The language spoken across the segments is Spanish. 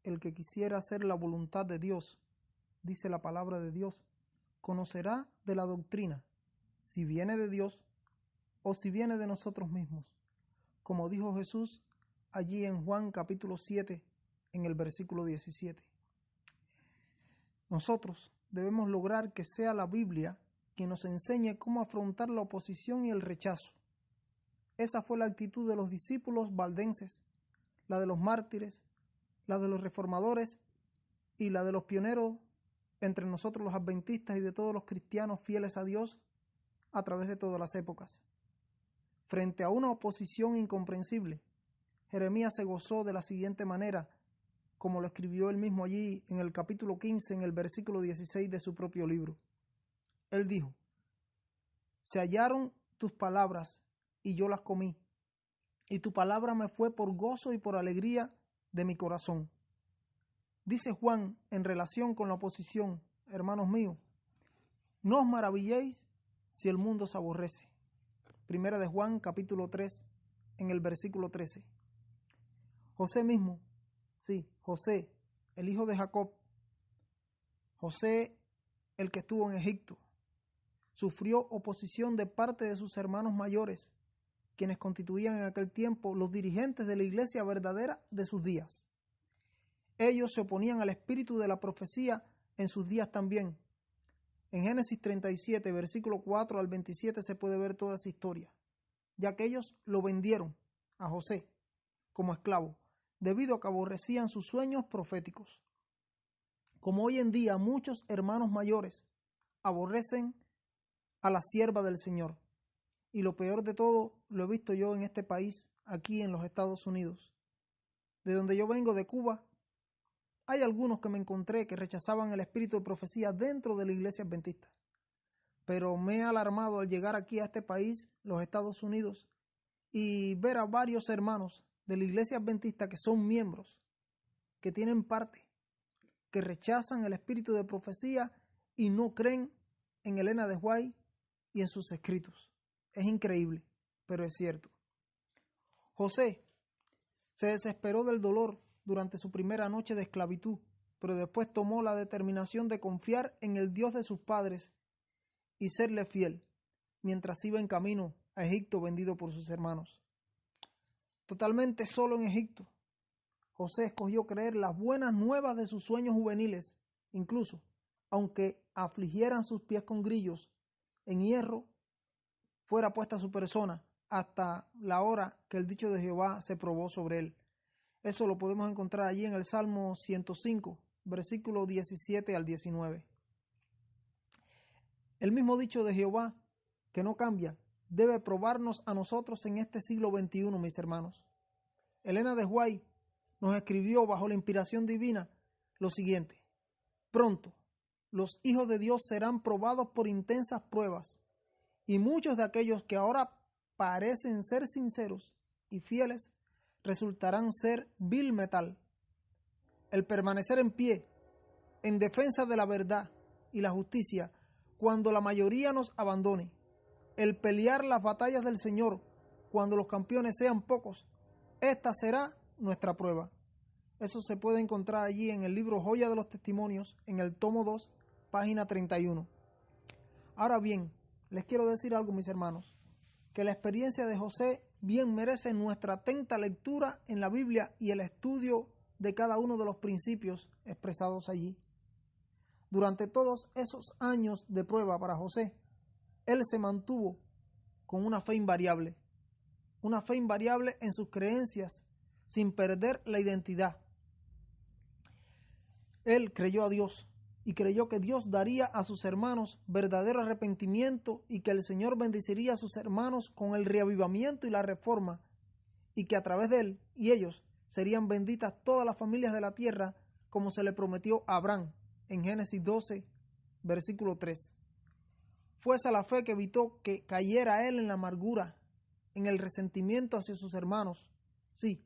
el que quisiera hacer la voluntad de Dios, dice la palabra de Dios, conocerá de la doctrina, si viene de Dios o si viene de nosotros mismos, como dijo Jesús allí en Juan capítulo 7, en el versículo 17. Nosotros debemos lograr que sea la Biblia quien nos enseñe cómo afrontar la oposición y el rechazo. Esa fue la actitud de los discípulos valdenses, la de los mártires, la de los reformadores y la de los pioneros entre nosotros los adventistas y de todos los cristianos fieles a Dios a través de todas las épocas. Frente a una oposición incomprensible, Jeremías se gozó de la siguiente manera, como lo escribió él mismo allí en el capítulo 15, en el versículo 16 de su propio libro. Él dijo: se hallaron tus palabras y yo las comí, y tu palabra me fue por gozo y por alegría de mi corazón. Dice Juan en relación con la oposición: hermanos míos, no os maravilléis si el mundo se aborrece. Primera de Juan capítulo 3, en el versículo 13. José mismo, sí, José, el hijo de Jacob, José, el que estuvo en Egipto, sufrió oposición de parte de sus hermanos mayores, quienes constituían en aquel tiempo los dirigentes de la iglesia verdadera de sus días. Ellos se oponían al espíritu de la profecía en sus días también. En Génesis 37, versículo 4 al 27 se puede ver toda esa historia, ya que ellos lo vendieron a José como esclavo, debido a que aborrecían sus sueños proféticos. Como hoy en día muchos hermanos mayores aborrecen a la sierva del Señor. Y lo peor de todo lo he visto yo en este país, aquí en los Estados Unidos. De donde yo vengo, de Cuba, hay algunos que me encontré que rechazaban el espíritu de profecía dentro de la iglesia adventista. Pero me he alarmado al llegar aquí a este país, los Estados Unidos, y ver a varios hermanos de la iglesia adventista que son miembros, que tienen parte, que rechazan el espíritu de profecía y no creen en Elena de White y en sus escritos. Es increíble, pero es cierto. José se desesperó del dolor durante su primera noche de esclavitud, pero después tomó la determinación de confiar en el Dios de sus padres y serle fiel, mientras iba en camino a Egipto vendido por sus hermanos. Totalmente solo en Egipto, José escogió creer las buenas nuevas de sus sueños juveniles, incluso, aunque afligieran sus pies con grillos, en hierro fuera puesta su persona, hasta la hora que el dicho de Jehová se probó sobre él. Eso lo podemos encontrar allí en el Salmo 105, versículo 17 al 19. El mismo dicho de Jehová, que no cambia, debe probarnos a nosotros en este siglo XXI, mis hermanos. Elena de White nos escribió bajo la inspiración divina lo siguiente: pronto los hijos de Dios serán probados por intensas pruebas, y muchos de aquellos que ahora parecen ser sinceros y fieles resultarán ser vil metal. El permanecer en pie, en defensa de la verdad y la justicia, cuando la mayoría nos abandone. El pelear las batallas del Señor, cuando los campeones sean pocos. Esta será nuestra prueba. Eso se puede encontrar allí en el libro Joya de los Testimonios, en el tomo 2, página 31. Ahora bien, les quiero decir algo, mis hermanos, que la experiencia de José bien merece nuestra atenta lectura en la Biblia y el estudio de cada uno de los principios expresados allí. Durante todos esos años de prueba para José, él se mantuvo con una fe invariable en sus creencias, sin perder la identidad. Él creyó a Dios y creyó que Dios daría a sus hermanos verdadero arrepentimiento y que el Señor bendeciría a sus hermanos con el reavivamiento y la reforma, y que a través de él y ellos serían benditas todas las familias de la tierra, como se le prometió a Abraham en Génesis 12, versículo 3. Fue esa la fe que evitó que cayera él en la amargura, en el resentimiento hacia sus hermanos. Sí,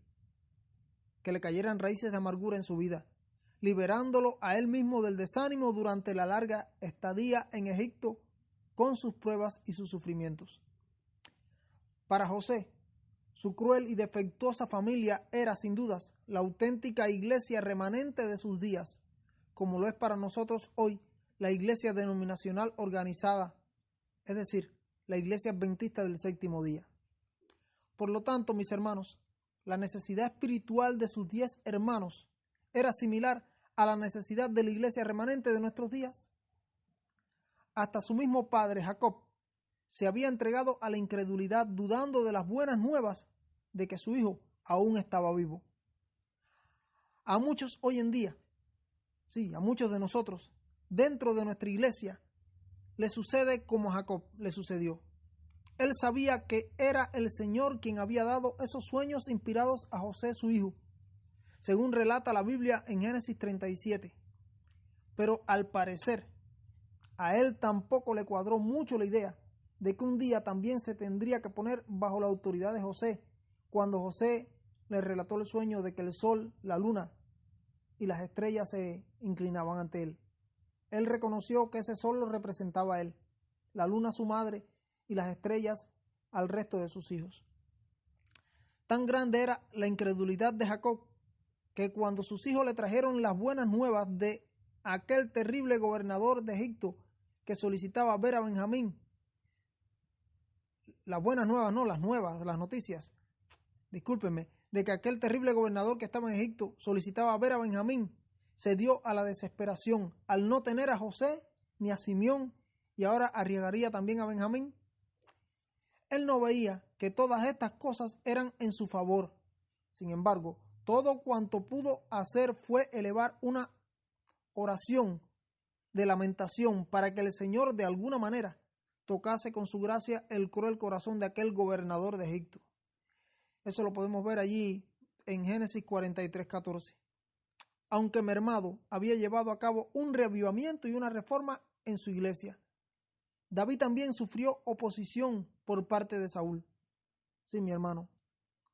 que le cayeran raíces de amargura en su vida, liberándolo a él mismo del desánimo durante la larga estadía en Egipto con sus pruebas y sus sufrimientos. Para José, Su cruel y defectuosa familia era, sin dudas, la auténtica iglesia remanente de sus días, como lo es para nosotros hoy la iglesia denominacional organizada, es decir, la iglesia adventista del séptimo día. Por lo tanto, mis hermanos, la necesidad espiritual de sus 10 hermanos era similar a la necesidad de la iglesia remanente de nuestros días. Hasta su mismo padre, Jacob, se había entregado a la incredulidad, dudando de las buenas nuevas de que su hijo aún estaba vivo. A muchos hoy en día, sí, a muchos de nosotros, dentro de nuestra iglesia, le sucede como a Jacob le sucedió. Él sabía que era el Señor quien había dado esos sueños inspirados a José, su hijo, según relata la Biblia en Génesis 37. Pero al parecer, a él tampoco le cuadró mucho la idea de que un día también se tendría que poner bajo la autoridad de José, cuando José le relató el sueño de que el sol, la luna y las estrellas se inclinaban ante él. Él reconoció que ese sol lo representaba a él, la luna a su madre y las estrellas al resto de sus hijos. Tan grande era la incredulidad de Jacob que cuando sus hijos le trajeron las buenas nuevas de aquel terrible gobernador de Egipto que solicitaba ver a Benjamín, las buenas nuevas, no, las noticias, discúlpenme, de que aquel terrible gobernador que estaba en Egipto solicitaba ver a Benjamín, se dio a la desesperación al no tener a José ni a Simeón y ahora arriesgaría también a Benjamín. Él no veía que todas estas cosas eran en su favor. Sin embargo, todo cuanto pudo hacer fue elevar una oración de lamentación para que el Señor de alguna manera tocase con su gracia el cruel corazón de aquel gobernador de Egipto. Eso lo podemos ver allí en Génesis 43:14. Aunque mermado, había llevado a cabo un reavivamiento y una reforma en su iglesia. David también sufrió oposición por parte de Saúl. Sí, mi hermano,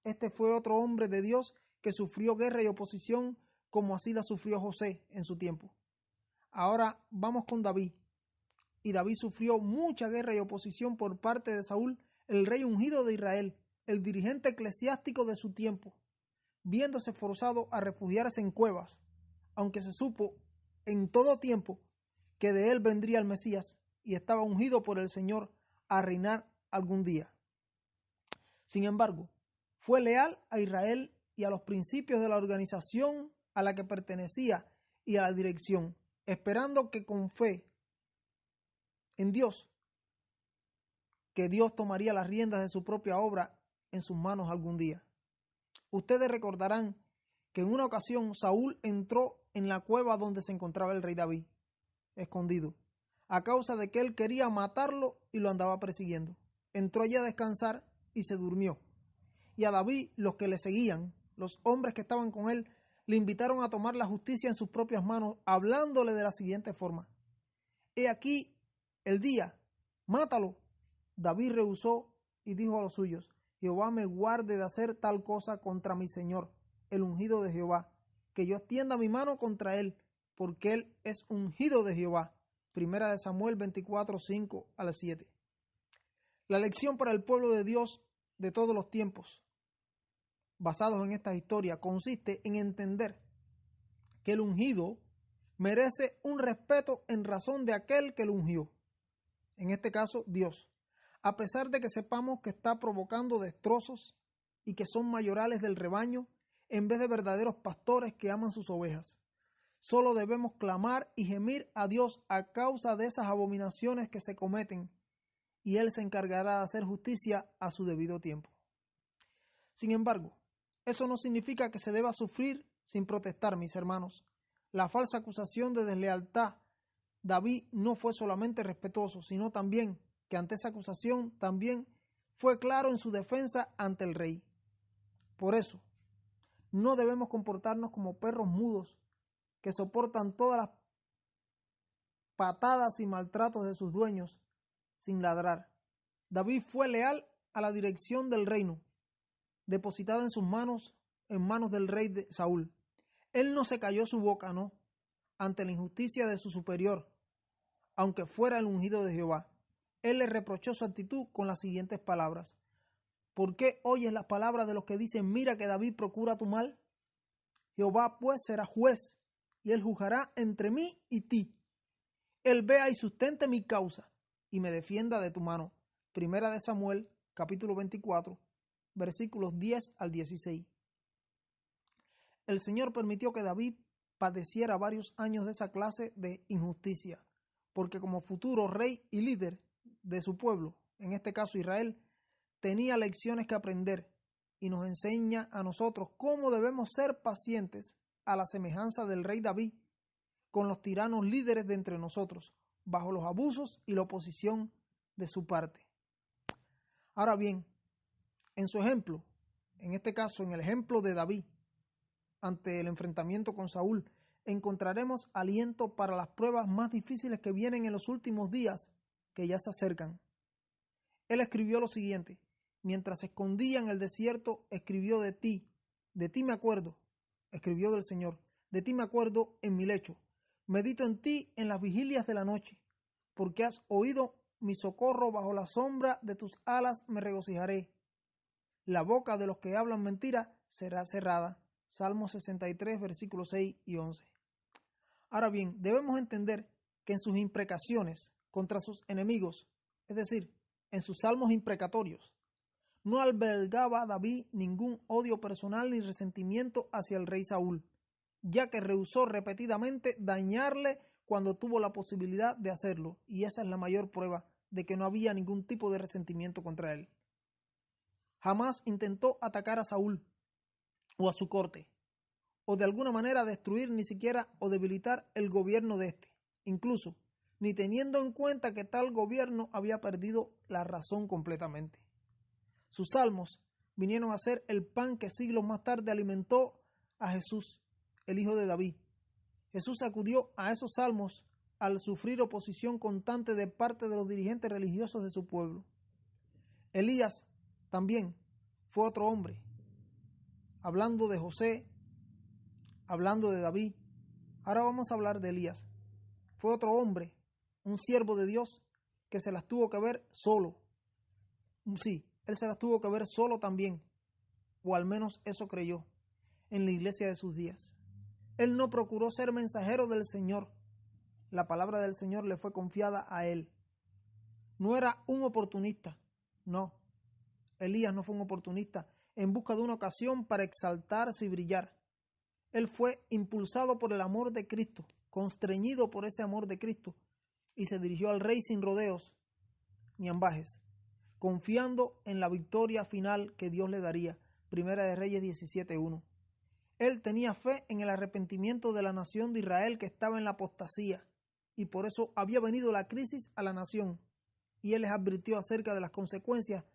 este fue otro hombre de Dios que sufrió guerra y oposición como así la sufrió José en su tiempo. Ahora vamos con David. Y David sufrió mucha guerra y oposición por parte de Saúl, el rey ungido de Israel, el dirigente eclesiástico de su tiempo, viéndose forzado a refugiarse en cuevas, aunque se supo en todo tiempo que de él vendría el Mesías y estaba ungido por el Señor a reinar algún día. Sin embargo, fue leal a Israel y a los principios de la organización a la que pertenecía y a la dirección, esperando que con fe en Dios, que Dios tomaría las riendas de su propia obra en sus manos algún día. Ustedes recordarán que en una ocasión Saúl entró en la cueva donde se encontraba el rey David, escondido, a causa de que él quería matarlo y lo andaba persiguiendo. Entró allí a descansar y se durmió. Y a David, los que le seguían, los hombres que estaban con él, le invitaron a tomar la justicia en sus propias manos, hablándole de la siguiente forma: he aquí el día, mátalo. David rehusó y dijo a los suyos: Jehová me guarde de hacer tal cosa contra mi señor, el ungido de Jehová, que yo extienda mi mano contra él, porque él es ungido de Jehová. Primera de Samuel 24:5-7. La lección para el pueblo de Dios de todos los tiempos, basados en esta historia, consiste en entender que el ungido merece un respeto en razón de aquel que lo ungió, en este caso Dios, a pesar de que sepamos que está provocando destrozos y que son mayorales del rebaño en vez de verdaderos pastores que aman sus ovejas. Solo debemos clamar y gemir a Dios a causa de esas abominaciones que se cometen, y Él se encargará de hacer justicia a su debido tiempo. Sin embargo, eso no significa que se deba sufrir sin protestar, mis hermanos. La falsa acusación de deslealtad, David no fue solamente respetuoso, sino también que ante esa acusación también fue claro en su defensa ante el rey. Por eso, no debemos comportarnos como perros mudos que soportan todas las patadas y maltratos de sus dueños sin ladrar. David fue leal a la dirección del reino, depositada en sus manos, en manos del rey de Saúl. Él no se cayó su boca, no, ante la injusticia de su superior, aunque fuera el ungido de Jehová. Él le reprochó su actitud con las siguientes palabras: ¿Por qué oyes las palabras de los que dicen, mira que David procura tu mal? Jehová pues será juez, y él juzgará entre mí y ti. Él vea y sustente mi causa, y me defienda de tu mano. Primera de Samuel, capítulo 24, versículos 10 al 16. El Señor permitió que David padeciera varios años de esa clase de injusticia, porque como futuro rey y líder de su pueblo, en este caso Israel, tenía lecciones que aprender y nos enseña a nosotros cómo debemos ser pacientes a la semejanza del rey David con los tiranos líderes de entre nosotros, bajo los abusos y la oposición de su parte. Ahora bien, en su ejemplo, en este caso en el ejemplo de David, ante el enfrentamiento con Saúl, encontraremos aliento para las pruebas más difíciles que vienen en los últimos días que ya se acercan. Él escribió lo siguiente: mientras se escondía en el desierto, escribió de ti me acuerdo, escribió del Señor, de ti me acuerdo en mi lecho, medito en ti en las vigilias de la noche, porque has oído mi socorro, bajo la sombra de tus alas me regocijaré. La boca de los que hablan mentira será cerrada. Salmo 63, versículos 6 y 11. Ahora bien, debemos entender que en sus imprecaciones contra sus enemigos, es decir, en sus salmos imprecatorios, no albergaba David ningún odio personal ni resentimiento hacia el rey Saúl, ya que rehusó repetidamente dañarle cuando tuvo la posibilidad de hacerlo, y esa es la mayor prueba de que no había ningún tipo de resentimiento contra él. Jamás intentó atacar a Saúl o a su corte, o de alguna manera destruir ni siquiera o debilitar el gobierno de éste, incluso ni teniendo en cuenta que tal gobierno había perdido la razón completamente. Sus salmos vinieron a ser el pan que siglos más tarde alimentó a Jesús, el hijo de David. Jesús acudió a esos salmos al sufrir oposición constante de parte de los dirigentes religiosos de su pueblo. Elías también fue otro hombre. Hablando de José, hablando de David, ahora vamos a hablar de Elías. Fue otro hombre, un siervo de Dios, que se las tuvo que ver solo. Sí, él se las tuvo que ver solo también, o al menos eso creyó, en la iglesia de sus días. Él no procuró ser mensajero del Señor. La palabra del Señor le fue confiada a él. No era un oportunista, no. Elías no fue un oportunista en busca de una ocasión para exaltarse y brillar. Él fue impulsado por el amor de Cristo, constreñido por ese amor de Cristo, y se dirigió al rey sin rodeos ni ambajes, confiando en la victoria final que Dios le daría. Primera de Reyes 17:1. Él tenía fe en el arrepentimiento de la nación de Israel que estaba en la apostasía, y por eso había venido la crisis a la nación, y él les advirtió acerca de las consecuencias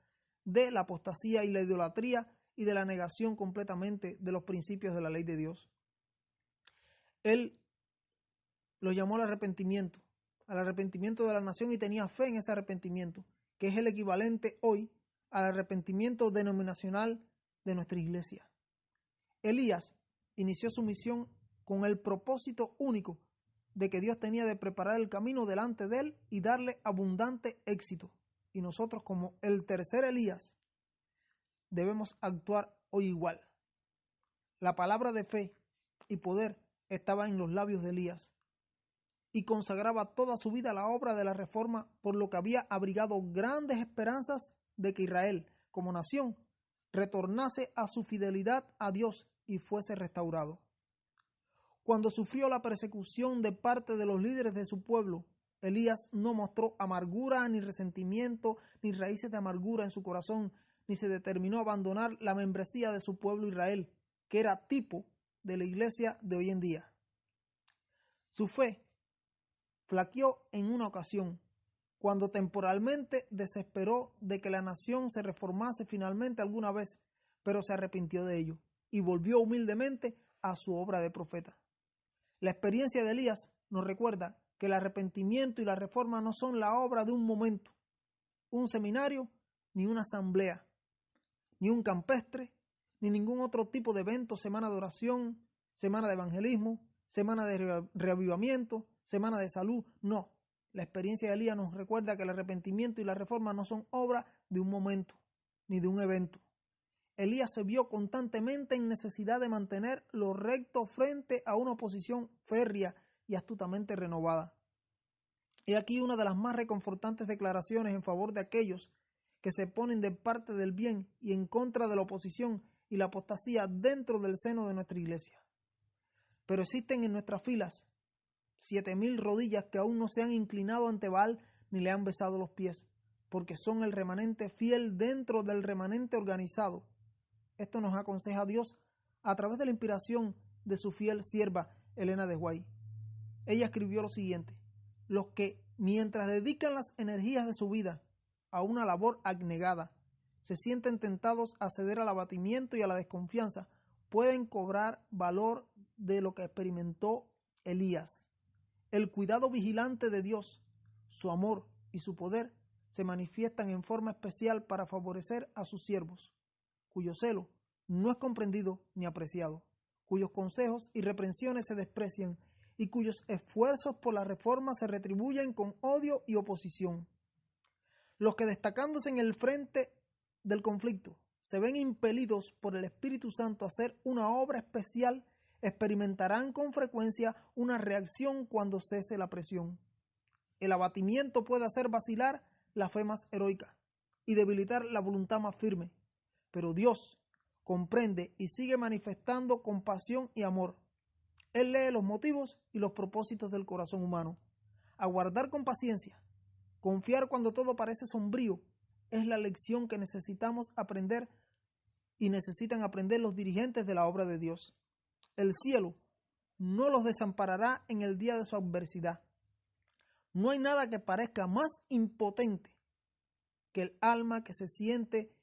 de la apostasía y la idolatría y de la negación completamente de los principios de la ley de Dios. Él lo llamó al arrepentimiento de la nación, y tenía fe en ese arrepentimiento, que es el equivalente hoy al arrepentimiento denominacional de nuestra iglesia. Elías inició su misión con el propósito único de que Dios tenía de preparar el camino delante de él y darle abundante éxito. Y nosotros, como el tercer Elías, debemos actuar hoy igual. La palabra de fe y poder estaba en los labios de Elías, y consagraba toda su vida a la obra de la reforma, por lo que había abrigado grandes esperanzas de que Israel, como nación, retornase a su fidelidad a Dios y fuese restaurado. Cuando sufrió la persecución de parte de los líderes de su pueblo, Elías no mostró amargura, ni resentimiento, ni raíces de amargura en su corazón, ni se determinó a abandonar la membresía de su pueblo Israel, que era tipo de la iglesia de hoy en día. Su fe flaqueó en una ocasión, cuando temporalmente desesperó de que la nación se reformase finalmente alguna vez, pero se arrepintió de ello y volvió humildemente a su obra de profeta. La experiencia de Elías nos recuerda que el arrepentimiento y la reforma no son la obra de un momento, un seminario, ni una asamblea, ni un campestre, ni ningún otro tipo de evento, semana de oración, semana de evangelismo, semana de reavivamiento, semana de salud. No, la experiencia de Elías nos recuerda que el arrepentimiento y la reforma no son obra de un momento, ni de un evento. Elías se vio constantemente en necesidad de mantener lo recto frente a una oposición férrea y astutamente renovada. He aquí una de las más reconfortantes declaraciones en favor de aquellos que se ponen de parte del bien y en contra de la oposición y la apostasía dentro del seno de nuestra iglesia. Pero existen en nuestras filas 7,000 rodillas que aún no se han inclinado ante Baal ni le han besado los pies, porque son el remanente fiel dentro del remanente organizado. Esto nos aconseja Dios a través de la inspiración de su fiel sierva Elena de White. Ella escribió lo siguiente: los que, mientras dedican las energías de su vida a una labor abnegada, se sienten tentados a ceder al abatimiento y a la desconfianza, pueden cobrar valor de lo que experimentó Elías. El cuidado vigilante de Dios, su amor y su poder se manifiestan en forma especial para favorecer a sus siervos, cuyo celo no es comprendido ni apreciado, cuyos consejos y reprensiones se desprecian y cuyos esfuerzos por la reforma se retribuyen con odio y oposición. Los que, destacándose en el frente del conflicto, se ven impelidos por el Espíritu Santo a hacer una obra especial, experimentarán con frecuencia una reacción cuando cese la presión. El abatimiento puede hacer vacilar la fe más heroica y debilitar la voluntad más firme, pero Dios comprende y sigue manifestando compasión y amor. Él lee los motivos y los propósitos del corazón humano. Aguardar con paciencia, confiar cuando todo parece sombrío, es la lección que necesitamos aprender y necesitan aprender los dirigentes de la obra de Dios. El cielo no los desamparará en el día de su adversidad. No hay nada que parezca más impotente que el alma que se siente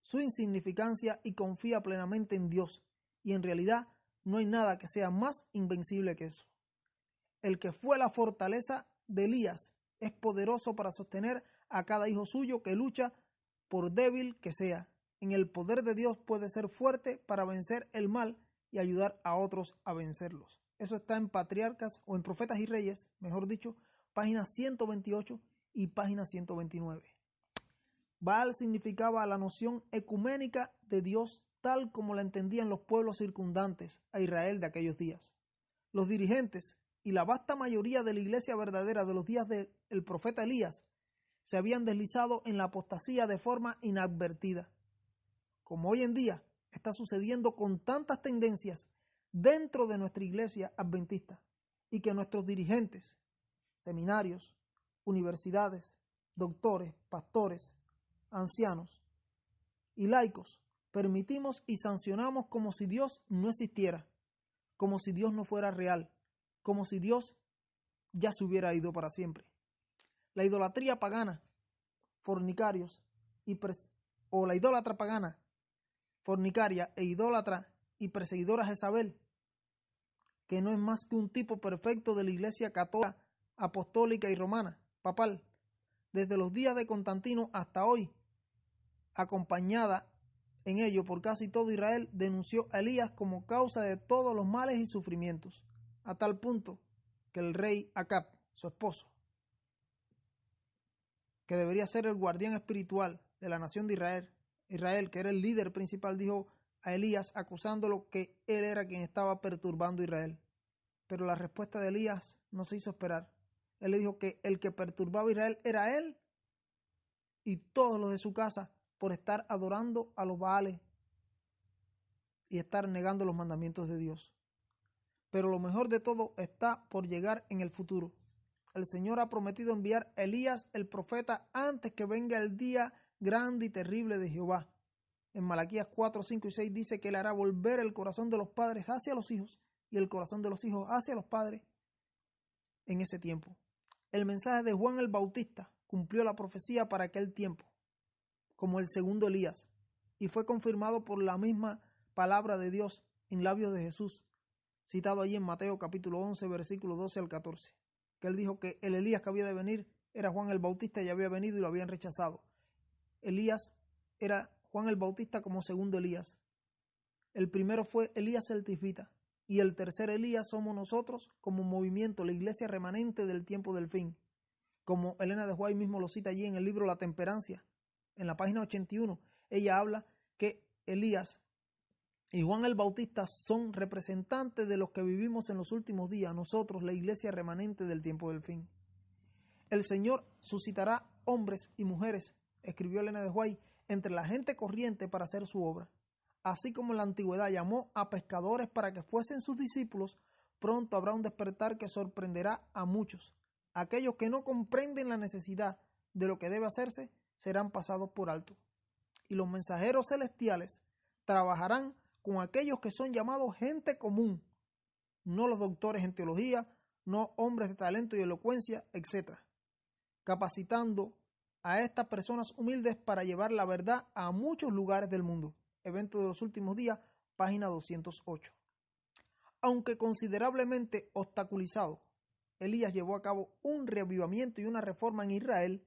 su insignificancia y confía plenamente en Dios, y en realidad no hay nada que sea más invencible que eso. El que fue la fortaleza de Elías es poderoso para sostener a cada hijo suyo que lucha, por débil que sea. En el poder de Dios puede ser fuerte para vencer el mal y ayudar a otros a vencerlos. Eso está en Patriarcas o en Profetas y Reyes, mejor dicho, página 128 y página 129. Baal significaba la noción ecuménica de Dios tal como la entendían los pueblos circundantes a Israel de aquellos días. Los dirigentes y la vasta mayoría de la iglesia verdadera de los días del profeta Elías se habían deslizado en la apostasía de forma inadvertida, como hoy en día está sucediendo con tantas tendencias dentro de nuestra iglesia adventista, y que nuestros dirigentes, seminarios, universidades, doctores, pastores, ancianos y laicos permitimos y sancionamos como si Dios no existiera, como si Dios no fuera real, como si Dios ya se hubiera ido para siempre. La idolatría pagana, fornicarios o la idólatra pagana, fornicaria e idólatra y perseguidora Jezabel, que no es más que un tipo perfecto de la iglesia católica, apostólica y romana, papal, desde los días de Constantino hasta hoy, acompañada en ello por casi todo Israel, denunció a Elías como causa de todos los males y sufrimientos, a tal punto que el rey Acab, su esposo, que debería ser el guardián espiritual de la nación de Israel, que era el líder principal, dijo a Elías acusándolo que él era quien estaba perturbando a Israel. Pero la respuesta de Elías no se hizo esperar. Él le dijo que el que perturbaba a Israel era él y todos los de su casa por estar adorando a los Baales y estar negando los mandamientos de Dios. Pero lo mejor de todo está por llegar en el futuro. El Señor ha prometido enviar a Elías el profeta antes que venga el día grande y terrible de Jehová. En Malaquías 4, 5 y 6 dice que él hará volver el corazón de los padres hacia los hijos y el corazón de los hijos hacia los padres en ese tiempo. El mensaje de Juan el Bautista cumplió la profecía para aquel tiempo, como el segundo Elías, y fue confirmado por la misma palabra de Dios en labios de Jesús, citado allí en Mateo capítulo 11, versículo 12 al 14, que él dijo que el Elías que había de venir era Juan el Bautista y había venido y lo habían rechazado. Elías era Juan el Bautista como segundo Elías. El primero fue Elías el Tisbita, y el tercer Elías somos nosotros como movimiento, la iglesia remanente del tiempo del fin, como Elena de White mismo lo cita allí en el libro La Temperancia, en la página 81, ella habla que Elías y Juan el Bautista son representantes de los que vivimos en los últimos días, nosotros, la iglesia remanente del tiempo del fin. El Señor suscitará hombres y mujeres, escribió Elena de White, entre la gente corriente para hacer su obra. Así como en la antigüedad llamó a pescadores para que fuesen sus discípulos, pronto habrá un despertar que sorprenderá a muchos. Aquellos que no comprenden la necesidad de lo que debe hacerse serán pasados por alto. Y los mensajeros celestiales trabajarán con aquellos que son llamados gente común, no los doctores en teología, no hombres de talento y elocuencia, etc., capacitando a estas personas humildes para llevar la verdad a muchos lugares del mundo. Evento de los últimos días, página 208. Aunque considerablemente obstaculizado, Elías llevó a cabo un reavivamiento y una reforma en Israel,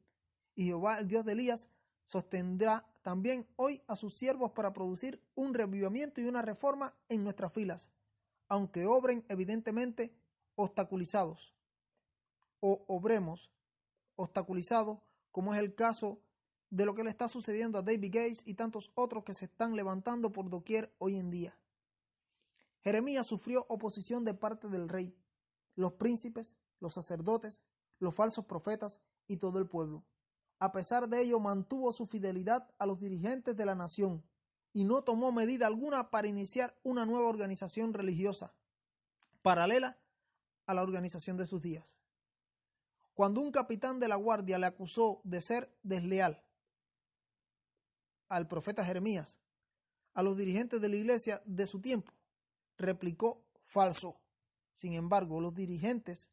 y Jehová, el Dios de Elías, sostendrá también hoy a sus siervos para producir un reavivamiento y una reforma en nuestras filas, aunque obren evidentemente obstaculizados, o obremos obstaculizados, como es el caso de lo que le está sucediendo a David Gates y tantos otros que se están levantando por doquier hoy en día. Jeremías sufrió oposición de parte del rey, los príncipes, los sacerdotes, los falsos profetas y todo el pueblo. A pesar de ello, mantuvo su fidelidad a los dirigentes de la nación y no tomó medida alguna para iniciar una nueva organización religiosa, paralela a la organización de sus días. Cuando un capitán de la guardia le acusó de ser desleal al profeta Jeremías, a los dirigentes de la iglesia de su tiempo, replicó: falso. Sin embargo, los dirigentes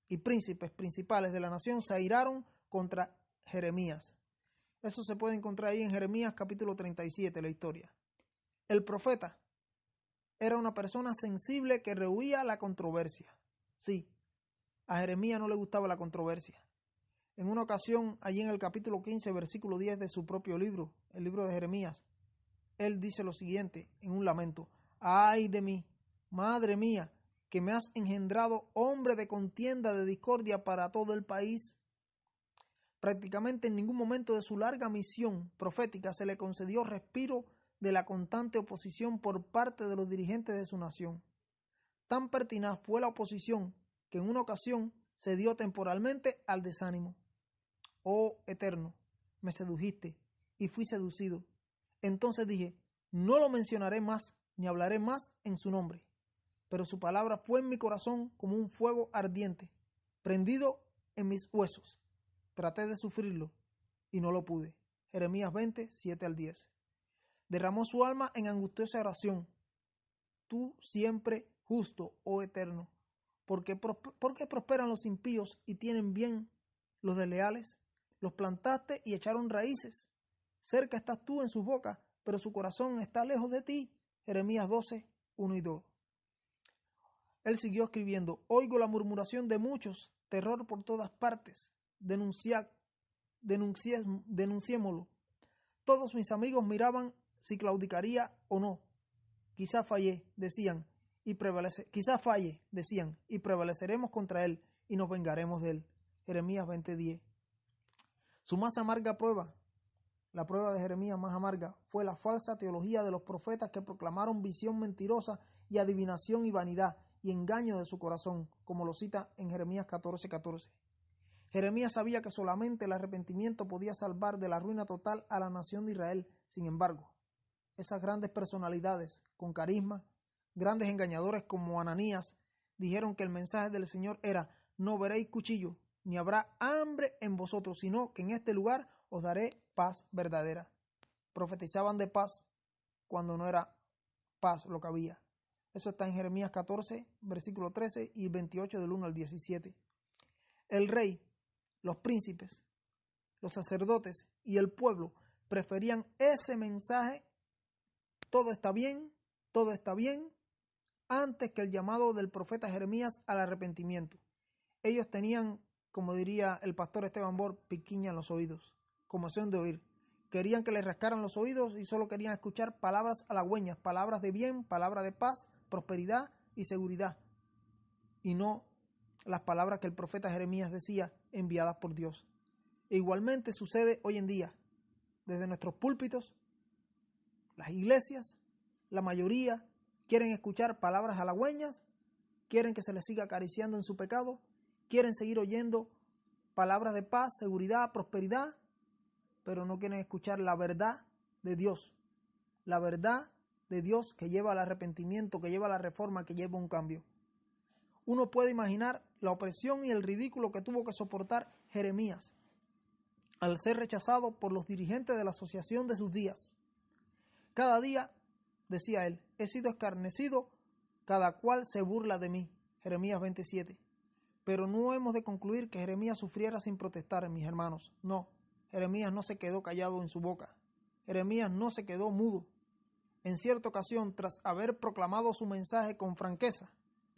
y príncipes principales de la nación se airaron contra Jeremías. Eso se puede encontrar ahí en Jeremías capítulo 37, la historia. El profeta era una persona sensible que rehuía la controversia. Sí, a Jeremías no le gustaba la controversia. En una ocasión, allí en el capítulo 15, versículo 10 de su propio libro, el libro de Jeremías, él dice lo siguiente en un lamento: ¡ay de mí, madre mía, que me has engendrado hombre de contienda, de discordia para todo el país! Prácticamente en ningún momento de su larga misión profética se le concedió respiro de la constante oposición por parte de los dirigentes de su nación. Tan pertinaz fue la oposición que en una ocasión se dio temporalmente al desánimo. Oh Eterno, me sedujiste y fui seducido. Entonces dije: no lo mencionaré más, ni hablaré más en su nombre. Pero su palabra fue en mi corazón como un fuego ardiente, prendido en mis huesos. Traté de sufrirlo y no lo pude. Jeremías 20, 7 al 10. Derramó su alma en angustiosa oración. Tú siempre justo, oh Eterno, ¿por qué prosperan los impíos y tienen bien los desleales? Los plantaste y echaron raíces. Cerca estás tú en sus bocas, pero su corazón está lejos de ti. Jeremías 12, 1 y 2. Él siguió escribiendo: oigo la murmuración de muchos, terror por todas partes. Denunciémoslo. Todos mis amigos miraban si claudicaría o no. Quizá falle, decían, y prevaleceremos contra él y nos vengaremos de él. Jeremías 20:10. Su más amarga prueba, la prueba de Jeremías más amarga, fue la falsa teología de los profetas que proclamaron visión mentirosa y adivinación y vanidad y engaño de su corazón, como lo cita en Jeremías 14:14. Jeremías sabía que solamente el arrepentimiento podía salvar de la ruina total a la nación de Israel. Sin embargo, esas grandes personalidades con carisma, grandes engañadores como Ananías, dijeron que el mensaje del Señor era: no veréis cuchillo, ni habrá hambre en vosotros, sino que en este lugar os daré paz verdadera. Profetizaban de paz cuando no era paz lo que había. Eso está en Jeremías 14, versículo 13 y 28 del 1 al 17. El rey, los príncipes, los sacerdotes y el pueblo preferían ese mensaje: todo está bien, antes que el llamado del profeta Jeremías al arrepentimiento. Ellos tenían, como diría el pastor Esteban Bor, piquiña en los oídos, conmoción de oír. Querían que les rascaran los oídos y solo querían escuchar palabras halagüeñas, palabras de bien, palabras de paz, prosperidad y seguridad, y no las palabras que el profeta Jeremías decía, enviadas por Dios. E igualmente sucede hoy en día. desde nuestros púlpitos, las iglesias, la mayoría quieren escuchar palabras halagüeñas, quieren que se les siga acariciando en su pecado, quieren seguir oyendo palabras de paz, seguridad, prosperidad, pero no quieren escuchar la verdad de Dios. La verdad de Dios que lleva al arrepentimiento, que lleva a la reforma, que lleva a un cambio. Uno puede imaginar la opresión y el ridículo que tuvo que soportar Jeremías al ser rechazado por los dirigentes de la asociación de sus días. Cada día, decía él, he sido escarnecido, cada cual se burla de mí. Jeremías 27. Pero no hemos de concluir que Jeremías sufriera sin protestar, mis hermanos. No, Jeremías no se quedó callado en su boca. Jeremías no se quedó mudo. En cierta ocasión, tras haber proclamado su mensaje con franqueza,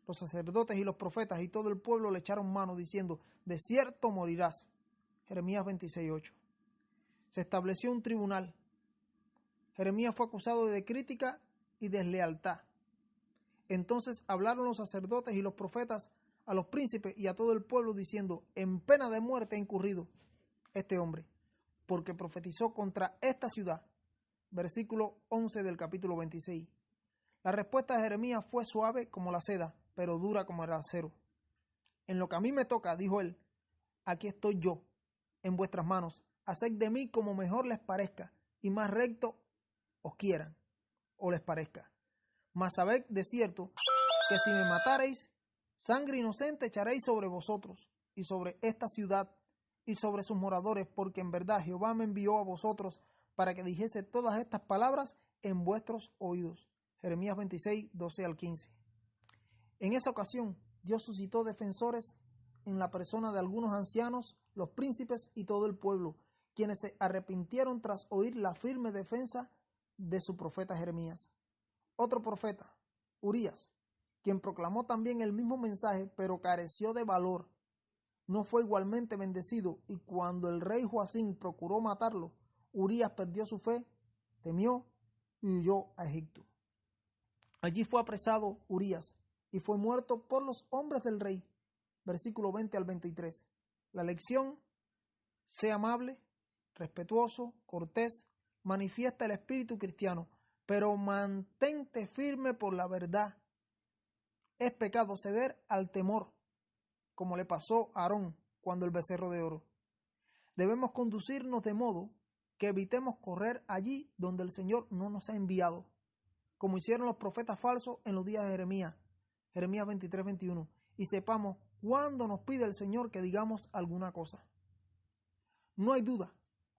los sacerdotes y los profetas y todo el pueblo le echaron mano diciendo, de cierto morirás. Jeremías 26:8. Se estableció un tribunal. Jeremías fue acusado de crítica y deslealtad. Entonces hablaron los sacerdotes y los profetas a los príncipes y a todo el pueblo diciendo, en pena de muerte ha incurrido este hombre, porque profetizó contra esta ciudad. Versículo 11 del capítulo 26. La respuesta de Jeremías fue suave como la seda, pero dura como el acero. En lo que a mí me toca, dijo él, aquí estoy yo, en vuestras manos. Haced de mí como mejor les parezca, y más recto os quieran, o les parezca. Mas sabed de cierto, que si me matareis, sangre inocente echaréis sobre vosotros, y sobre esta ciudad, y sobre sus moradores, porque en verdad Jehová me envió a vosotros, para que dijese todas estas palabras en vuestros oídos. Jeremías 26, 12 al 15. En esa ocasión, Dios suscitó defensores en la persona de algunos ancianos, los príncipes y todo el pueblo, quienes se arrepintieron tras oír la firme defensa de su profeta Jeremías. Otro profeta, Urías, quien proclamó también el mismo mensaje, pero careció de valor, no fue igualmente bendecido, y cuando el rey Joacim procuró matarlo, Urías perdió su fe, temió y huyó a Egipto. Allí fue apresado Urías y fue muerto por los hombres del rey. Versículo 20 al 23. La lección: sé amable, respetuoso, cortés, manifiesta el espíritu cristiano, pero mantente firme por la verdad. Es pecado ceder al temor, como le pasó a Aarón cuando el becerro de oro. Debemos conducirnos de modo que evitemos correr allí donde el Señor no nos ha enviado, como hicieron los profetas falsos en los días de Jeremías, Jeremías 23, 21, y sepamos cuándo nos pide el Señor que digamos alguna cosa. No hay duda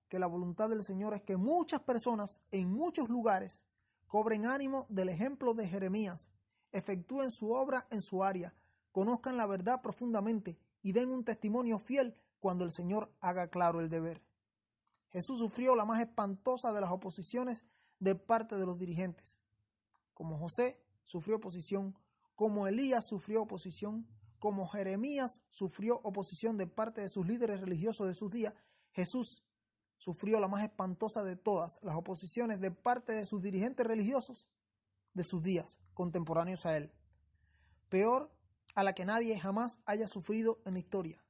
que la voluntad del Señor es que muchas personas en muchos lugares cobren ánimo del ejemplo de Jeremías, efectúen su obra en su área, conozcan la verdad profundamente y den un testimonio fiel cuando el Señor haga claro el deber. Jesús sufrió la más espantosa de las oposiciones de parte de los dirigentes. Como José sufrió oposición, como Elías sufrió oposición, como Jeremías sufrió oposición de parte de sus líderes religiosos de sus días, Jesús sufrió la más espantosa de todas las oposiciones de parte de sus dirigentes religiosos de sus días, contemporáneos a él. Peor a la que nadie jamás haya sufrido en la historia.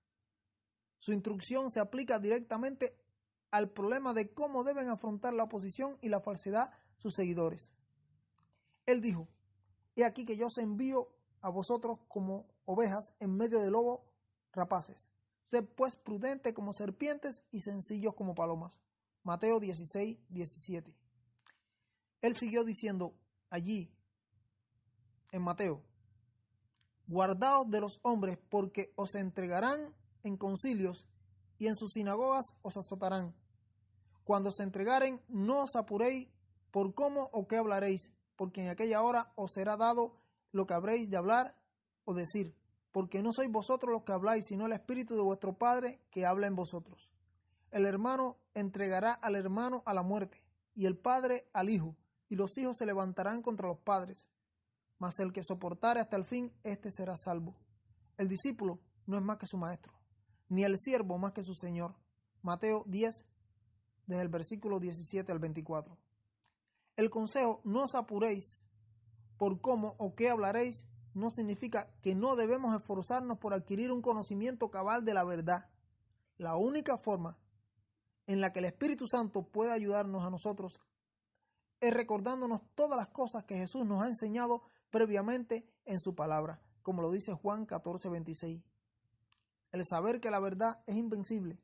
Su instrucción se aplica directamente al problema de cómo deben afrontar la oposición y la falsedad sus seguidores. Él dijo, he aquí que yo os envío a vosotros como ovejas en medio de lobos rapaces. Sed pues prudentes como serpientes y sencillos como palomas. Mateo 16, 17. Él siguió diciendo allí, en Mateo, guardaos de los hombres porque os entregarán en concilios y en sus sinagogas os azotarán. Cuando os entregaren, no os apuréis por cómo o qué hablaréis, porque en aquella hora os será dado lo que habréis de hablar o decir, porque no sois vosotros los que habláis, sino el Espíritu de vuestro Padre que habla en vosotros. El hermano entregará al hermano a la muerte, y el padre al hijo, y los hijos se levantarán contra los padres. Mas el que soportare hasta el fin, éste será salvo. El discípulo no es más que su maestro, ni el siervo más que su señor. Mateo 10, desde el versículo 17 al 24. El consejo, no os apuréis por cómo o qué hablaréis, no significa que no debemos esforzarnos por adquirir un conocimiento cabal de la verdad. La única forma en la que el Espíritu Santo puede ayudarnos a nosotros es recordándonos todas las cosas que Jesús nos ha enseñado previamente en su palabra, como lo dice Juan 14:26. El saber que la verdad es invencible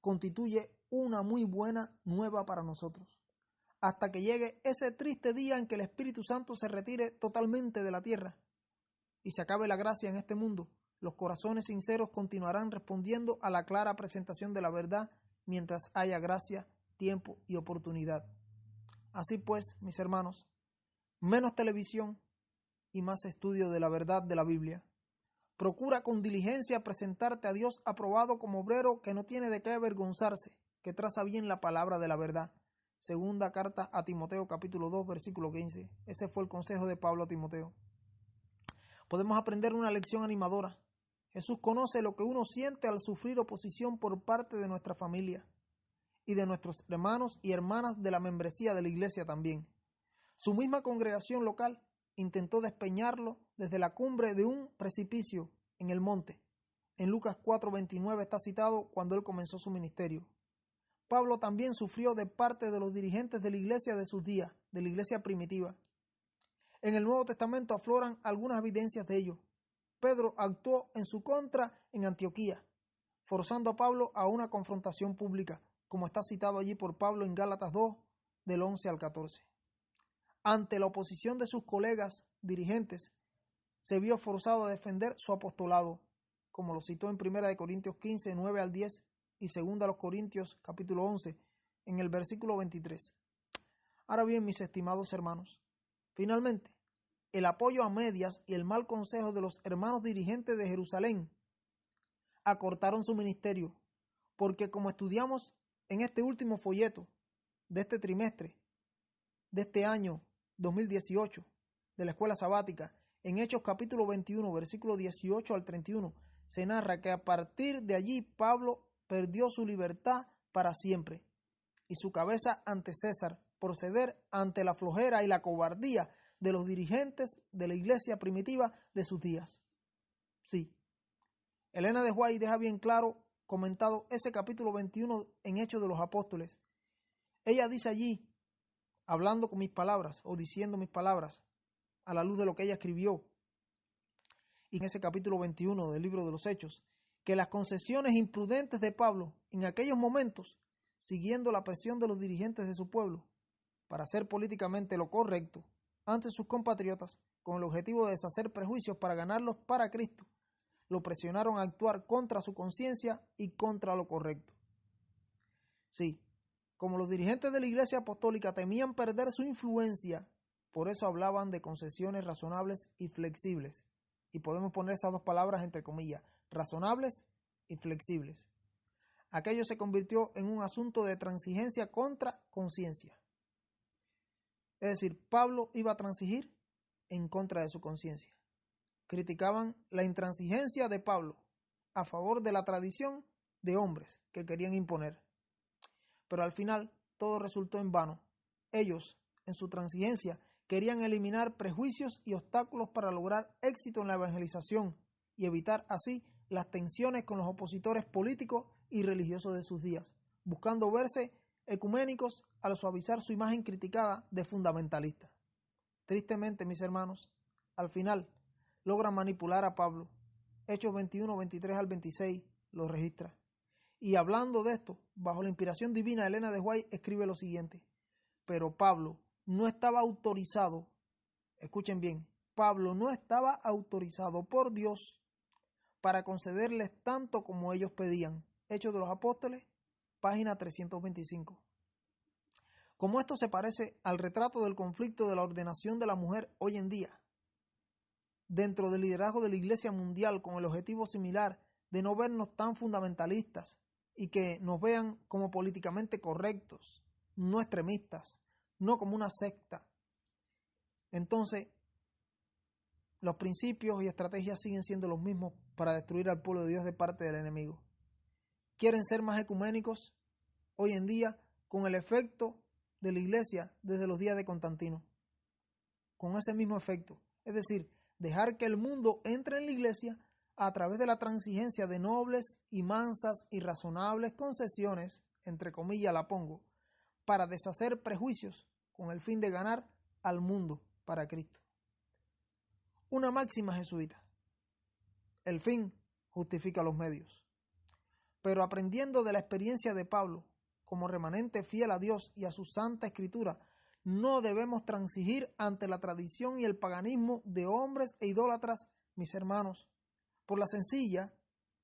constituye una muy buena nueva para nosotros, hasta que llegue ese triste día en que el Espíritu Santo se retire totalmente de la tierra y se acabe la gracia en este mundo. Los corazones sinceros continuarán respondiendo a la clara presentación de la verdad mientras haya gracia, tiempo y oportunidad. Así pues, mis hermanos, menos televisión y más estudio de la verdad de la Biblia. Procura con diligencia presentarte a Dios aprobado como obrero que no tiene de qué avergonzarse, que traza bien la palabra de la verdad. Segunda carta a Timoteo, capítulo 2, versículo 15. Ese fue el consejo de Pablo a Timoteo. Podemos aprender una lección animadora. Jesús conoce lo que uno siente al sufrir oposición por parte de nuestra familia y de nuestros hermanos y hermanas de la membresía de la iglesia también. Su misma congregación local intentó despeñarlo desde la cumbre de un precipicio en el monte. En Lucas 4:29 está citado cuando él comenzó su ministerio. Pablo también sufrió de parte de los dirigentes de la iglesia de sus días, de la iglesia primitiva. En el Nuevo Testamento afloran algunas evidencias de ello. Pedro actuó en su contra en Antioquía, forzando a Pablo a una confrontación pública, como está citado allí por Pablo en Gálatas 2, del 11 al 14. Ante la oposición de sus colegas dirigentes, se vio forzado a defender su apostolado, como lo citó en 1 Corintios 15, 9 al 10 y 2 Corintios capítulo 11, en el versículo 23. Ahora bien, mis estimados hermanos, finalmente, el apoyo a medias y el mal consejo de los hermanos dirigentes de Jerusalén acortaron su ministerio, porque como estudiamos en este último folleto de este trimestre, de este año 2018, de la escuela sabática, en Hechos capítulo 21, versículo 18 al 31, se narra que a partir de allí Pablo perdió su libertad para siempre y su cabeza ante César por ceder ante la flojera y la cobardía de los dirigentes de la iglesia primitiva de sus días. Sí, Elena de White deja bien claro, comentado ese capítulo 21 en Hechos de los Apóstoles. Ella dice allí, hablando con mis palabras o diciendo mis palabras a la luz de lo que ella escribió, y en ese capítulo 21 del libro de los Hechos, que las concesiones imprudentes de Pablo en aquellos momentos, siguiendo la presión de los dirigentes de su pueblo, para hacer políticamente lo correcto ante sus compatriotas, con el objetivo de deshacer prejuicios para ganarlos para Cristo, lo presionaron a actuar contra su conciencia y contra lo correcto. Sí, como los dirigentes de la Iglesia Apostólica temían perder su influencia, por eso hablaban de concesiones razonables y flexibles. Y podemos poner esas dos palabras entre comillas, razonables y flexibles. Aquello se convirtió en un asunto de transigencia contra conciencia. Es decir, Pablo iba a transigir en contra de su conciencia. Criticaban la intransigencia de Pablo a favor de la tradición de hombres que querían imponer. Pero al final todo resultó en vano. Ellos, en su transigencia, querían eliminar prejuicios y obstáculos para lograr éxito en la evangelización y evitar así las tensiones con los opositores políticos y religiosos de sus días, buscando verse ecuménicos al suavizar su imagen criticada de fundamentalista. Tristemente, mis hermanos, al final logran manipular a Pablo. Hechos 21, 23 al 26 lo registra. Y hablando de esto, bajo la inspiración divina, Elena de White escribe lo siguiente: pero Pablo no estaba autorizado, escuchen bien, Pablo no estaba autorizado por Dios para concederles tanto como ellos pedían. Hechos de los Apóstoles, página 325. Como esto se parece al retrato del conflicto de la ordenación de la mujer hoy en día, dentro del liderazgo de la Iglesia mundial con el objetivo similar de no vernos tan fundamentalistas y que nos vean como políticamente correctos, no extremistas, no como una secta. Entonces, los principios y estrategias siguen siendo los mismos para destruir al pueblo de Dios de parte del enemigo. Quieren ser más ecuménicos hoy en día con el efecto de la iglesia desde los días de Constantino. Con ese mismo efecto. Es decir, dejar que el mundo entre en la iglesia a través de la transigencia de nobles y mansas y razonables concesiones entre comillas la pongo, para deshacer prejuicios con el fin de ganar al mundo para Cristo. Una máxima jesuita. El fin justifica los medios. Pero aprendiendo de la experiencia de Pablo, como remanente fiel a Dios y a su santa escritura, no debemos transigir ante la tradición y el paganismo de hombres e idólatras, mis hermanos, por la sencilla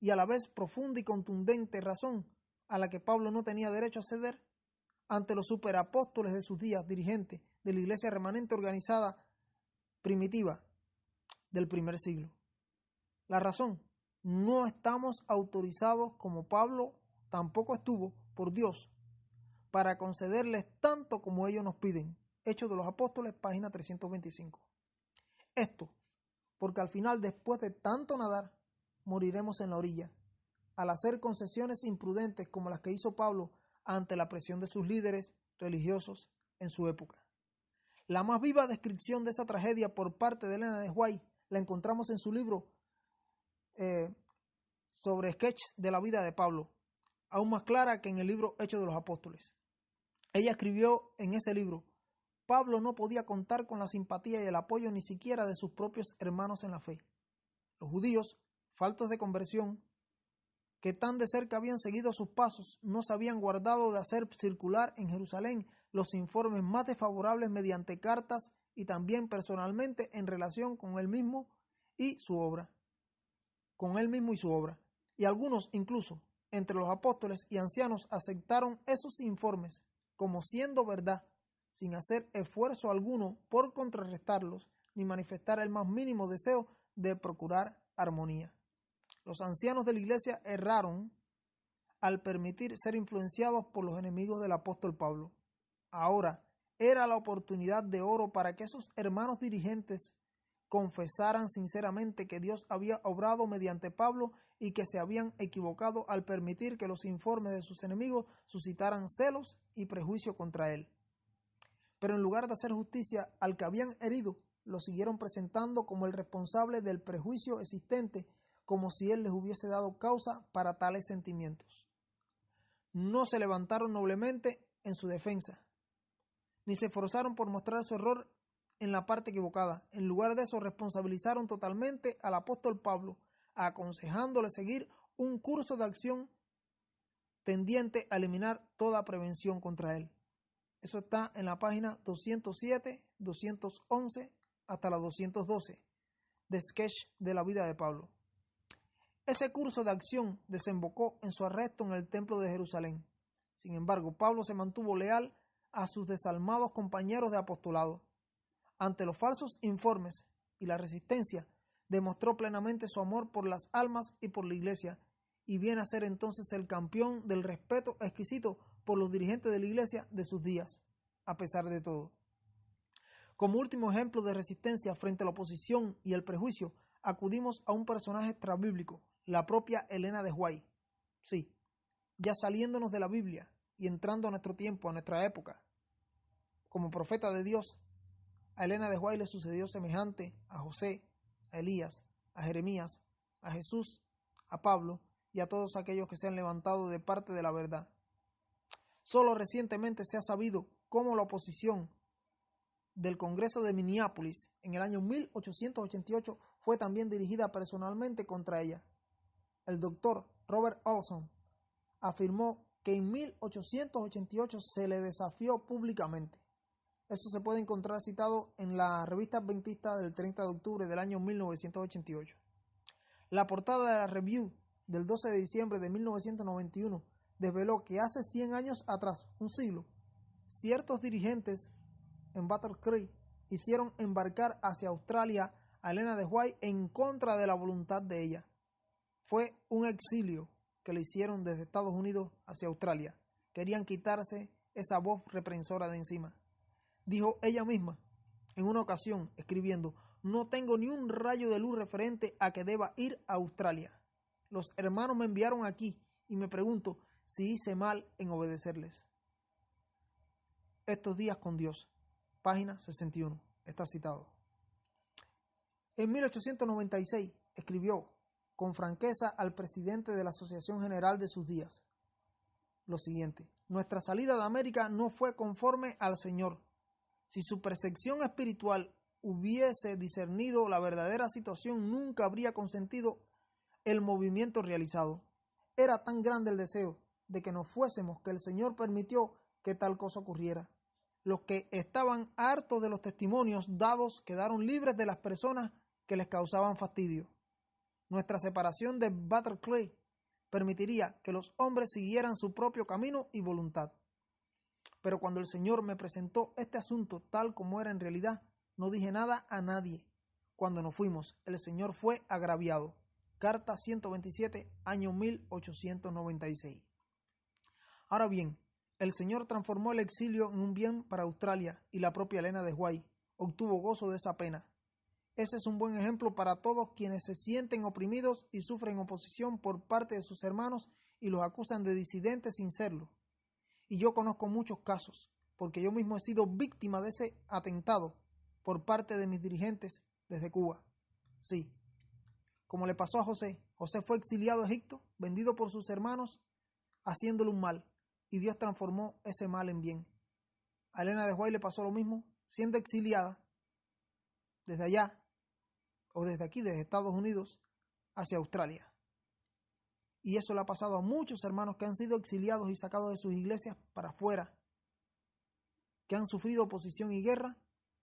y a la vez profunda y contundente razón a la que Pablo no tenía derecho a ceder ante los superapóstoles de sus días, dirigentes de la iglesia remanente organizada primitiva del primer siglo. La razón: no estamos autorizados, como Pablo tampoco estuvo, por Dios, para concederles tanto como ellos nos piden. Hechos de los Apóstoles, página 325. Esto, porque al final, después de tanto nadar, moriremos en la orilla, al hacer concesiones imprudentes como las que hizo Pablo ante la presión de sus líderes religiosos en su época. La más viva descripción de esa tragedia por parte de Elena de White la encontramos en su libro sobre sketch de la vida de Pablo, aún más clara que en el libro Hechos de los Apóstoles. Ella escribió en ese libro: Pablo no podía contar con la simpatía y el apoyo ni siquiera de sus propios hermanos en la fe. Los judíos, faltos de conversión, que tan de cerca habían seguido sus pasos, no se habían guardado de hacer circular en Jerusalén los informes más desfavorables mediante cartas y también personalmente en relación con él mismo y su obra. Y algunos, incluso, entre los apóstoles y ancianos, aceptaron esos informes como siendo verdad, sin hacer esfuerzo alguno por contrarrestarlos, ni manifestar el más mínimo deseo de procurar armonía. Los ancianos de la iglesia erraron al permitir ser influenciados por los enemigos del apóstol Pablo. Ahora era la oportunidad de oro para que esos hermanos dirigentes confesaran sinceramente que Dios había obrado mediante Pablo y que se habían equivocado al permitir que los informes de sus enemigos suscitaran celos y prejuicio contra él. Pero en lugar de hacer justicia al que habían herido, lo siguieron presentando como el responsable del prejuicio existente, como si él les hubiese dado causa para tales sentimientos. No se levantaron noblemente en su defensa, ni se esforzaron por mostrar su error en la parte equivocada. En lugar de eso, responsabilizaron totalmente al apóstol Pablo, aconsejándole seguir un curso de acción tendiente a eliminar toda prevención contra él. Eso está en la página 207, 211 hasta la 212 de Sketch de la vida de Pablo. Ese curso de acción desembocó en su arresto en el templo de Jerusalén. Sin embargo, Pablo se mantuvo leal a sus desalmados compañeros de apostolado. Ante los falsos informes y la resistencia, demostró plenamente su amor por las almas y por la iglesia, y viene a ser entonces el campeón del respeto exquisito por los dirigentes de la iglesia de sus días, a pesar de todo. Como último ejemplo de resistencia frente a la oposición y el prejuicio, acudimos a un personaje extrabíblico, la propia Elena de White. Sí, ya saliéndonos de la Biblia y entrando a nuestro tiempo, a nuestra época. Como profeta de Dios, a Elena de White le sucedió semejante a José, a Elías, a Jeremías, a Jesús, a Pablo y a todos aquellos que se han levantado de parte de la verdad. Solo recientemente se ha sabido cómo la oposición del Congreso de Minneapolis en el año 1888 fue también dirigida personalmente contra ella. El doctor Robert Olson afirmó que en 1888 se le desafió públicamente. Eso se puede encontrar citado en la revista adventista del 30 de octubre del año 1988. La portada de la Review del 12 de diciembre de 1991 desveló que hace 100 años atrás, un siglo, ciertos dirigentes en Battle Creek hicieron embarcar hacia Australia a Elena de White en contra de la voluntad de ella. Fue un exilio que le hicieron desde Estados Unidos hacia Australia. Querían quitarse esa voz reprensora de encima. Dijo ella misma en una ocasión, escribiendo: no tengo ni un rayo de luz referente a que deba ir a Australia. Los hermanos me enviaron aquí y me pregunto si hice mal en obedecerles. Estos días con Dios, página 61, está citado. En 1896 escribió con franqueza al presidente de la Asociación General de sus días: lo siguiente: nuestra salida de América no fue conforme al Señor. Si su percepción espiritual hubiese discernido la verdadera situación, nunca habría consentido el movimiento realizado. Era tan grande el deseo de que nos fuésemos que el Señor permitió que tal cosa ocurriera. Los que estaban hartos de los testimonios dados quedaron libres de las personas que les causaban fastidio. Nuestra separación de Batterclay permitiría que los hombres siguieran su propio camino y voluntad. Pero cuando el Señor me presentó este asunto tal como era en realidad, no dije nada a nadie. Cuando nos fuimos, el Señor fue agraviado. Carta 127, año 1896. Ahora bien, el Señor transformó el exilio en un bien para Australia y la propia Elena de White obtuvo gozo de esa pena. Ese es un buen ejemplo para todos quienes se sienten oprimidos y sufren oposición por parte de sus hermanos y los acusan de disidentes sin serlo. Y yo conozco muchos casos, porque yo mismo he sido víctima de ese atentado por parte de mis dirigentes desde Cuba. Sí, como le pasó a José. José fue exiliado a Egipto, vendido por sus hermanos, haciéndole un mal, y Dios transformó ese mal en bien. A Elena de White le pasó lo mismo, siendo exiliada desde allá, o desde aquí, desde Estados Unidos, hacia Australia. Y eso le ha pasado a muchos hermanos que han sido exiliados y sacados de sus iglesias para afuera, que han sufrido oposición y guerra,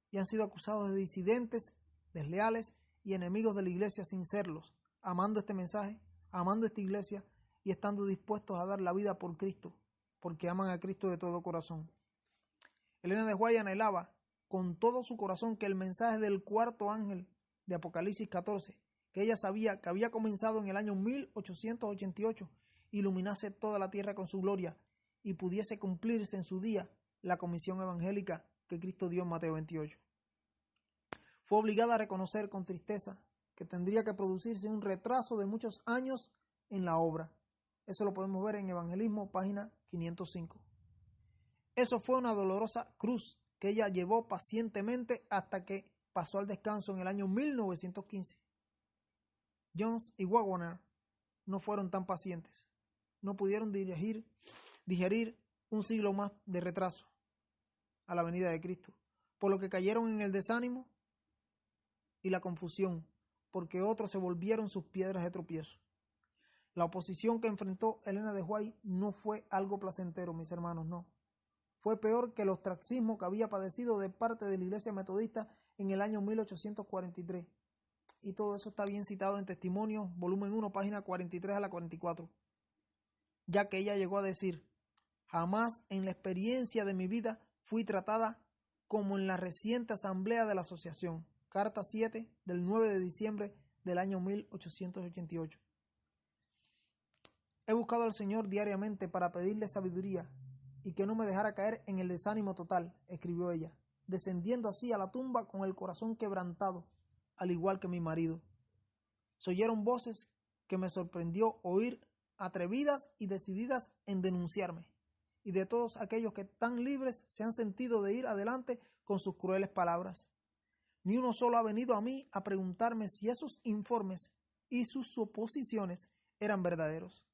y han sido acusados de disidentes, desleales y enemigos de la iglesia sin serlos, amando este mensaje, amando esta iglesia y estando dispuestos a dar la vida por Cristo, porque aman a Cristo de todo corazón. Elena de White anhelaba con todo su corazón que el mensaje del cuarto ángel de Apocalipsis 14, que ella sabía que había comenzado en el año 1888, iluminase toda la tierra con su gloria y pudiese cumplirse en su día la comisión evangélica que Cristo dio en Mateo 28. Fue obligada a reconocer con tristeza que tendría que producirse un retraso de muchos años en la obra. Eso lo podemos ver en Evangelismo, página 505. Eso fue una dolorosa cruz que ella llevó pacientemente hasta que pasó al descanso en el año 1915. Jones y Waggoner no fueron tan pacientes. No pudieron digerir un siglo más de retraso a la venida de Cristo, por lo que cayeron en el desánimo y la confusión, porque otros se volvieron sus piedras de tropiezo. La oposición que enfrentó Elena de White no fue algo placentero, mis hermanos, no. Fue peor que el ostracismo que había padecido de parte de la Iglesia Metodista en el año 1843. Y todo eso está bien citado en Testimonios, volumen 1, página 43 a la 44. Ya que ella llegó a decir: jamás en la experiencia de mi vida fui tratada como en la reciente asamblea de la asociación. Carta 7 del 9 de diciembre del año 1888. He buscado al Señor diariamente para pedirle sabiduría y que no me dejara caer en el desánimo total, escribió ella, descendiendo así a la tumba con el corazón quebrantado, al igual que mi marido. Se oyeron voces que me sorprendió oír, atrevidas y decididas en denunciarme, y de todos aquellos que tan libres se han sentido de ir adelante con sus crueles palabras. Ni uno solo ha venido a mí a preguntarme si esos informes y sus suposiciones eran verdaderos.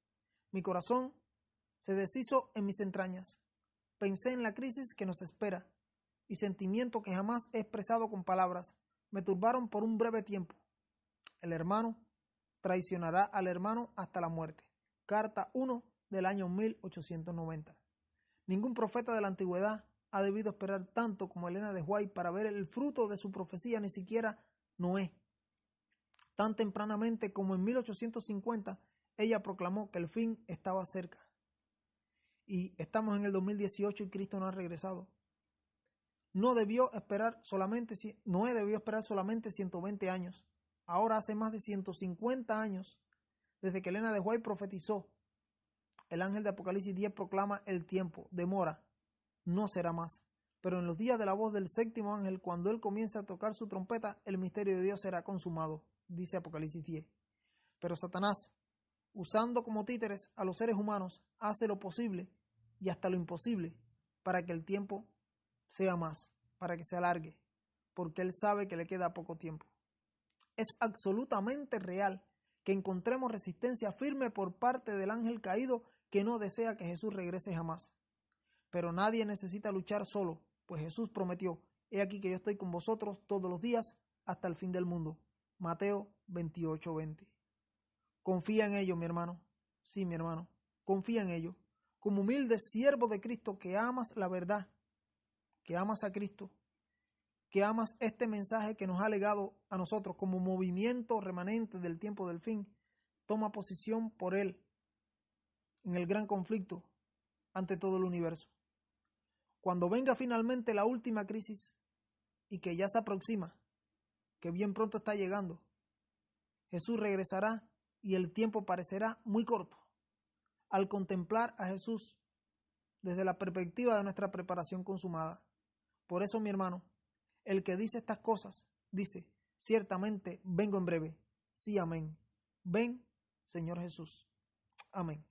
Mi corazón se deshizo en mis entrañas. Pensé en la crisis que nos espera, y sentimientos que jamás he expresado con palabras me turbaron por un breve tiempo. El hermano traicionará al hermano hasta la muerte. Carta 1 del año 1890. Ningún profeta de la antigüedad ha debido esperar tanto como Elena de White para ver el fruto de su profecía, ni siquiera Noé. Tan tempranamente como en 1850, ella proclamó que el fin estaba cerca. Y estamos en el 2018 y Cristo no ha regresado. Noé debió esperar solamente 120 años. Ahora hace más de 150 años desde que Elena de White profetizó. El ángel de Apocalipsis 10 proclama el tiempo, demora, no será más. Pero en los días de la voz del séptimo ángel, cuando él comience a tocar su trompeta, el misterio de Dios será consumado, dice Apocalipsis 10. Pero Satanás, usando como títeres a los seres humanos, hace lo posible y hasta lo imposible para que el tiempo sea más, para que se alargue, porque él sabe que le queda poco tiempo. Es absolutamente real que encontremos resistencia firme por parte del ángel caído que no desea que Jesús regrese jamás. Pero nadie necesita luchar solo, pues Jesús prometió: he aquí que yo estoy con vosotros todos los días hasta el fin del mundo. Mateo 28:20. Confía en ello, mi hermano. Sí, mi hermano, confía en ello. Como humilde siervo de Cristo que amas la verdad, que amas a Cristo, que amas este mensaje que nos ha legado a nosotros como movimiento remanente del tiempo del fin, toma posición por él en el gran conflicto ante todo el universo. Cuando venga finalmente la última crisis y que ya se aproxima, que bien pronto está llegando, Jesús regresará y el tiempo parecerá muy corto al contemplar a Jesús desde la perspectiva de nuestra preparación consumada. Por eso, mi hermano, el que dice estas cosas, dice: ciertamente vengo en breve. Sí, amén. Ven, Señor Jesús. Amén.